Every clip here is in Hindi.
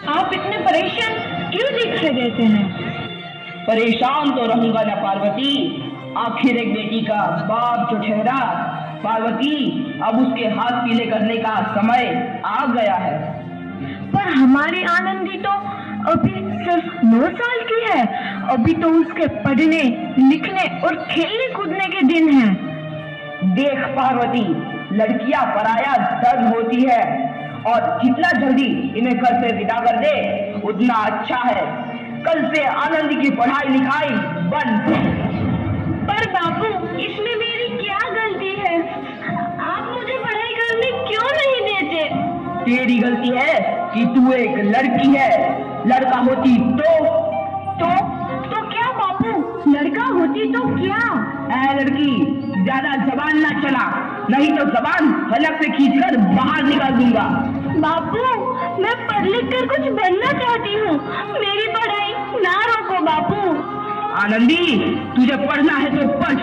आप इतने परेशान क्यों दिखाई देते हैं? परेशान तो रहूंगा ना पार्वती, आखिर एक बेटी का बाप जो ठहरा। पार्वती, अब उसके हाथ पीले करने का समय आ गया है। पर हमारी आनंदी तो अभी सिर्फ 9 साल की है। अभी तो उसके पढ़ने लिखने और खेलने कूदने के दिन हैं। देख पार्वती, लड़कियां पराया दर्द होती है और जितना जल्दी इन्हें घर से विदा कर दे उतना अच्छा है। कल से आनंद की पढ़ाई लिखाई बंद। पर बापू, इसमें मेरी क्या गलती है? आप मुझे पढ़ाई करने क्यों नहीं देते? तेरी गलती है कि तू एक लड़की है। लड़का होती तो क्या बापू? लड़का होती तो क्या? ऐ लड़की, ज्यादा जबान ना चला, नहीं तो जबान हलक से खींचकर बाहर निकाल दूंगा। बापू, मैं पढ़ लिख कर कुछ बनना चाहती हूँ। मेरी पढ़ाई ना रोको बापू। आनंदी, तुझे पढ़ना है तो पढ़,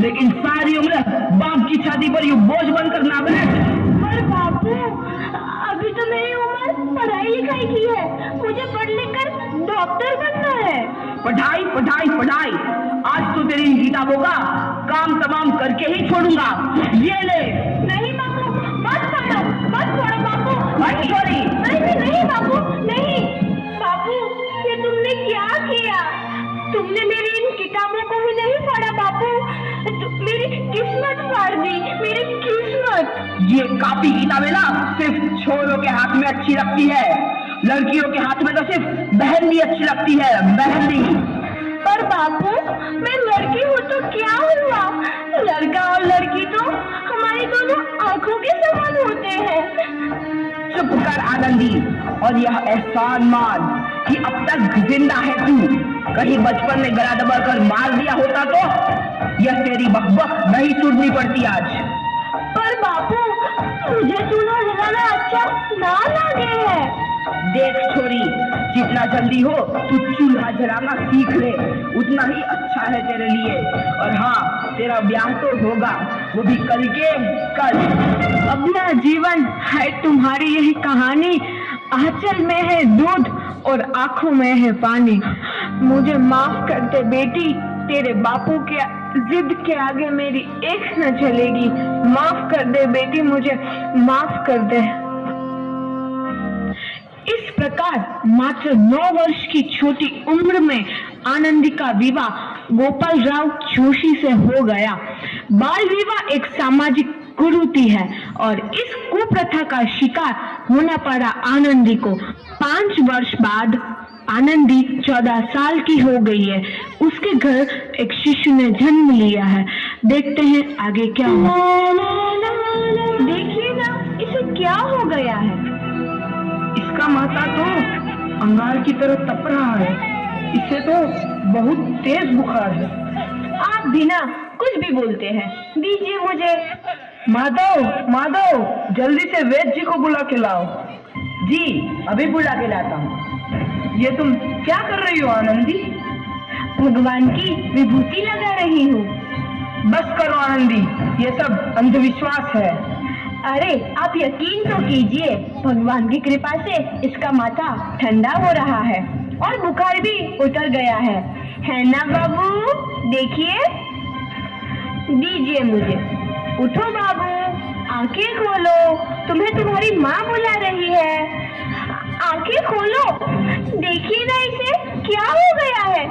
लेकिन सारी उम्र बाप की छाती पर यूं बोझ बनकर ना बैठ। पर बापू, अभी तो मेरी उम्र पढ़ाई लिखाई की है। मुझे पढ़ लिख कर डॉक्टर बनना है। पढ़ाई पढ़ाई पढ़ाई, आज तो तेरी इन किताबों का काम तमाम करके ही छोड़ूंगा। ये ले। नहीं बापू, मत पढ़ो बापू। सॉरी। नहीं बापू, नहीं। बापू, ये तुमने क्या किया? तुमने मेरी इन किताबों को भी नहीं पढ़ा बापू। मेरी किस्मत फाड़ दी, मेरी किस्मत। ये कापी किताबें ना सिर्फ छोरों के हाथ में अच्छी लगती है, लड़कियों के हाथ में तो सिर्फ मेहंदी अच्छी लगती है, मेहंदी। पर बापू, मैं लड़की हूँ तो क्या हुआ? लड़का और लड़की तो हमारी दोनों आंखों के समान होते हैं। चुप कर आनंदी, और यह एहसान मान कि अब तक जिंदा है तू। कहीं बचपन में गला दबाकर मार दिया होता तो यह तेरी बकबक नहीं सुननी पड़ती आज। पर बापू, मुझे चूल्हा जलाना अच्छा ना लगे है। देख छोरी, जितना जल्दी हो तू चूल्हा जलाना सीख ले, उतना ही अच्छा है तेरे लिए। और हाँ, तेरा ब्याह तो होगा, वो भी कल के कल। अपना जीवन है तुम्हारी यही कहानी। आंचल में है दूध और आंखों में है पानी। मुझे माफ कर दे बेटी, तेरे बापू के जिद के आगे मेरी एक न चलेगी। माफ कर दे बेटी, मुझे माफ कर दे। इस प्रकार मात्र 9 वर्ष की छोटी उम्र में आनंदी का विवाह गोपाल राव जोशी से हो गया। बाल विवाह एक सामाजिक कुरीति है और इस कुप्रथा का शिकार होना पड़ा आनंदी को। 5 वर्ष बाद आनंदी 14 साल की हो गई है। उसके घर एक शिशु ने जन्म लिया है। देखते हैं आगे क्या हुआ। देखिए ना, इसे क्या हो गया है? इसका माथा तो अंगार की तरह तप रहा है। इसे तो बहुत तेज बुखार है। आप बिना कुछ भी बोलते हैं, दीजिए मुझे। माधव, जल्दी से वैद्य जी को बुला के लाओ। जी, अभी बुला के लाता हूँ। ये तुम क्या कर रही हो आनंदी? भगवान की विभूति लगा रही हूँ। बस करो आनंदी, ये सब अंधविश्वास है। अरे आप यकीन तो कीजिए, भगवान की कृपा से इसका माथा ठंडा हो रहा है और बुखार भी उतर गया है ना बाबू? देखिए, दीजिए मुझे। उठो बाबू, आंखें खोलो, तुम्हें तुम्हारी माँ बुला रही है। आंखें खोलो, देखिए ना इसे क्या हो गया है।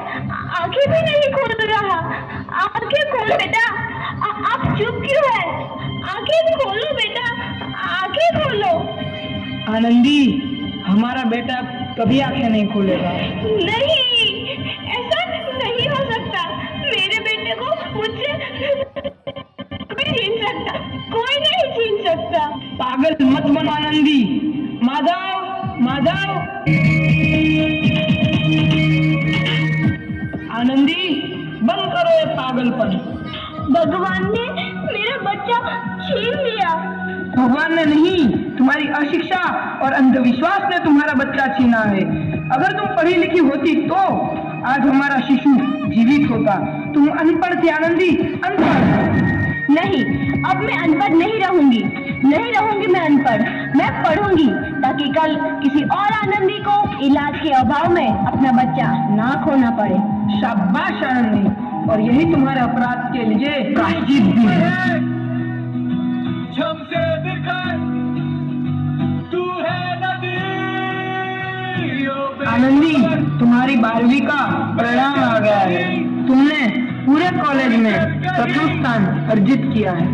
आंखें भी नहीं खोल रहा। आंखें खोल बेटा, आप चुप क्यों है? आंखें खोलो बेटा, आंखें खोलो। आनंदी, हमारा बेटा कभी आंखें नहीं खोलेगा। नहीं, ऐसा नहीं हो सकता। मेरे बेटे को मुझसे कोई छीन सकता, कोई नहीं छीन सकता। पागल मत बनो आनंदी। माधव, आनंदी, बंद करो ये पागलपन। भगवान ने मेरा बच्चा छीन लिया। भगवान ने नहीं, तुम्हारी अशिक्षा और अंधविश्वास ने तुम्हारा बच्चा छीना है। अगर तुम पढ़ी लिखी होती तो आज हमारा शिशु जीवित होता। तुम अनपढ़ थी आनंदी, अनपढ़। नहीं, अब मैं अनपढ़ नहीं रहूंगी मैं अनपढ़। मैं पढ़ूंगी ताकि कल किसी और आनंदी को इलाज के अभाव में अपना बच्चा ना खोना पड़े। शाबाश आनंदी, और यही तुम्हारे अपराध के लिए प्रायश्चित भी है। आनंदी, तुम्हारी 12वीं का परिणाम आ गया है। तुमने पूरे कॉलेज में प्रथम स्थान अर्जित किया है।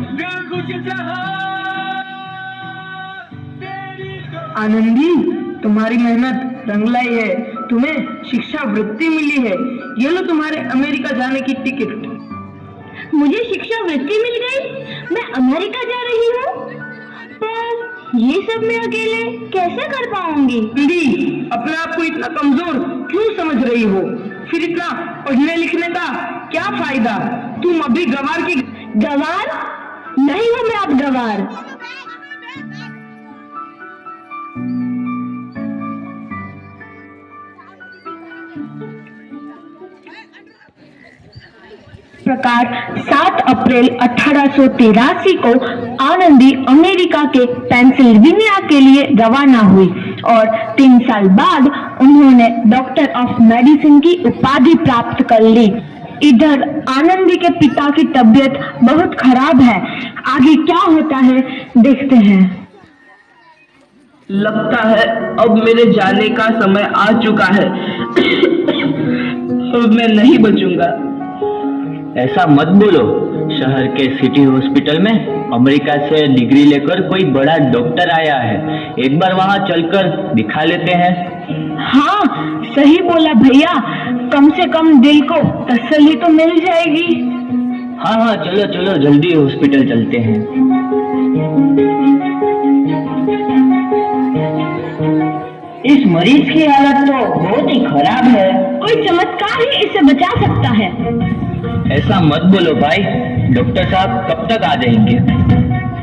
आनंदी, तुम्हारी मेहनत रंग लाई है। तुम्हें शिक्षा वृत्ति मिली है। ये लो तुम्हारे अमेरिका जाने की टिकट। मुझे शिक्षा वृत्ति मिल गई, मैं अमेरिका जा रही हूँ। पर ये सब मैं अकेले कैसे कर पाऊंगी? आनंदी, अपने आप को इतना कमजोर क्यों समझ रही हो? फिर इतना पढ़ने लिखने का क्या फायदा? तुम अभी गवार की गवार नहीं हूँ मैं अब गवार। प्रकार 7 अप्रैल 1883 को आनंदी अमेरिका के पेंसिल्वेनिया के लिए रवाना हुई और 3 साल बाद उन्होंने डॉक्टर ऑफ मेडिसिन की उपाधि प्राप्त कर ली। इधर आनंदी के पिता की तबीयत बहुत खराब है। आगे क्या होता है देखते हैं। लगता है अब मेरे जाने का समय आ चुका है। अब मैं नहीं बचूंगा। ऐसा मत बोलो। शहर के सिटी हॉस्पिटल में अमेरिका से डिग्री लेकर कोई बड़ा डॉक्टर आया है। एक बार वहां चलकर दिखा लेते हैं। हाँ, सही बोला भैया। कम से कम दिल को तसल्ली तो मिल जाएगी। हाँ हाँ, चलो चलो जल्दी हॉस्पिटल चलते हैं। इस मरीज की हालत तो बहुत ही खराब है। कोई चमत्कार ही इसे बचा सकता है। ऐसा मत बोलो भाई। डॉक्टर साहब कब तक आ जाएंगे?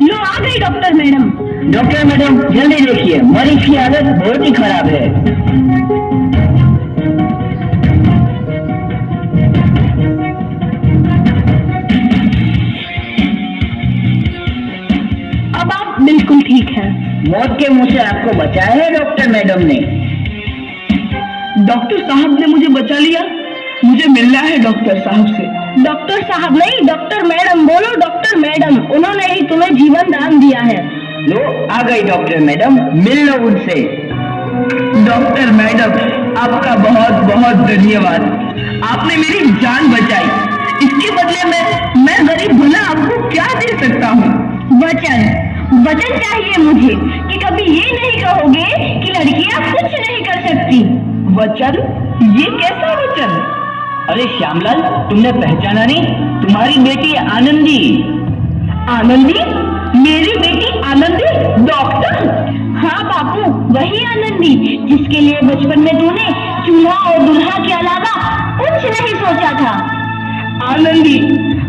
लो आ गई डॉक्टर मैडम। डॉक्टर मैडम जल्दी देखिए, मरीज की हालत बहुत ही खराब है। अब आप बिल्कुल ठीक हैं। मौत के मुंह से आपको बचाया है डॉक्टर मैडम ने। डॉक्टर साहब ने मुझे बचा लिया। मुझे मिलना है डॉक्टर साहब से। डॉक्टर साहब नहीं, डॉक्टर मैडम बोलो। डॉक्टर मैडम, उन्होंने ही तुम्हें जीवन दान दिया है। लो आ गई डॉक्टर मैडम, मिल लो उनसे। डॉक्टर मैडम, आपका बहुत बहुत धन्यवाद। आपने मेरी जान बचाई। इसके बदले में मैं गरीब भला आपको क्या दे सकता हूँ? वचन वचन चाहिए मुझे कि कभी ये नहीं कहोगे कि लड़कियां कुछ नहीं कर सकती। वचन? ये कैसा वचन? अरे श्यामलाल, तुमने पहचाना नहीं? तुम्हारी बेटी आनंदी। आनंदी? मेरी बेटी आनंदी? डॉक्टर? हाँ बापू, वही आनंदी जिसके लिए बचपन में तूने चूल्हा और दुल्हा के अलावा कुछ नहीं सोचा था। आनंदी,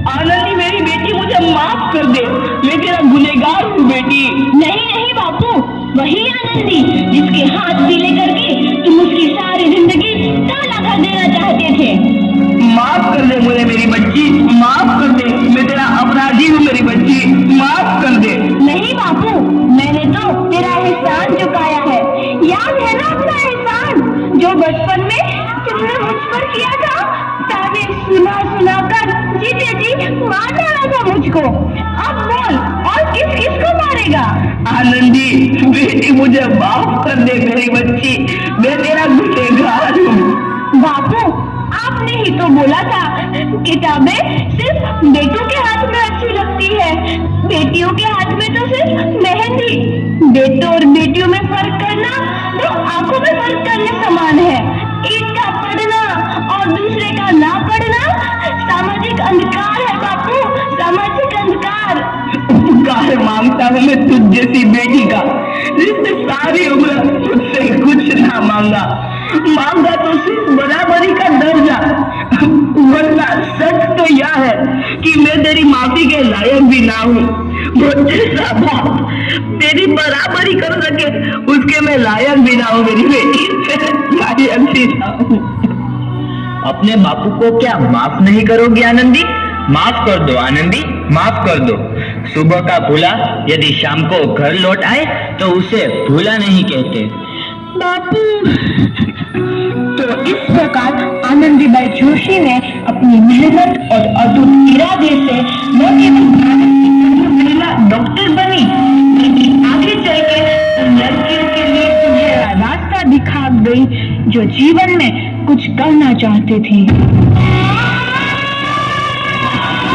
आनंदी मेरी बेटी, मुझे माफ कर दे। मैं तेरा गुनहगार हूँ बेटी। नहीं नहीं बापू, वही आनंदी जिसके हाथ पीले करके तुम उसकी सारी जिंदगी ताला कर देना चाहते थे। माफ कर दे मुझे मेरी बच्ची, माफ कर दे। मैं तेरा अपराधी हूँ मेरी बच्ची, माफ कर दे। नहीं बापू, मैंने तो तेरा एहसान चुकाया है। याद है ना अपना एहसान जो बचपन में तुमने मुझ पर किया था? ताने सुना सुना कर जीते जी मार डाला था मुझको। अब बोल, और किस किस को मारेगा? आनंदी बेटी, मुझे माफ कर दे मेरी बच्ची। मैं तेरा गुनहगार हूँ। बापू, आपने ही तो बोला था किताबें सिर्फ बेटों के हाथ में अच्छी लगती है, बेटियों के हाथ में तो सिर्फ मेहंदी। बेटों और बेटियों में फर्क करना तो आंखों में फर्क करने समान है। एक का पढ़ना और दूसरे का ना पढ़ना सामाजिक अंधकार है बापू, सामाजिक अंधकार। उपकार मांगता हूँ मैं तुझ जैसी बेटी का, जिसने सारी उम्र तुझसे कुछ ना मांगा तो सिर्फ बराबरी का दर्जा। वरना सच तो यह है कि मैं तेरी माफी के लायक भी ना हूँ। वो जैसा बाप तेरी बराबरी कर सके उसके मैं लायक भी ना हूँ मेरी बेटी, लायक भी ना हूँ। अपने बापू को क्या माफ नहीं करोगी आनंदी? माफ कर दो आनंदी, माफ कर दो। सुबह का भूला यदि शाम को घर लौट आए तो उसे भूला नहीं कहते। बापू इस प्रकार आनंदीबाई जोशी ने अपनी मेहनत और अटूट इरादे से न केवल भारत की पहली महिला डॉक्टर बनी, लेकिन आगे चल के उन लड़कियों के लिए सुनहरा रास्ता दिखा गई जो जीवन में कुछ करना चाहती थी।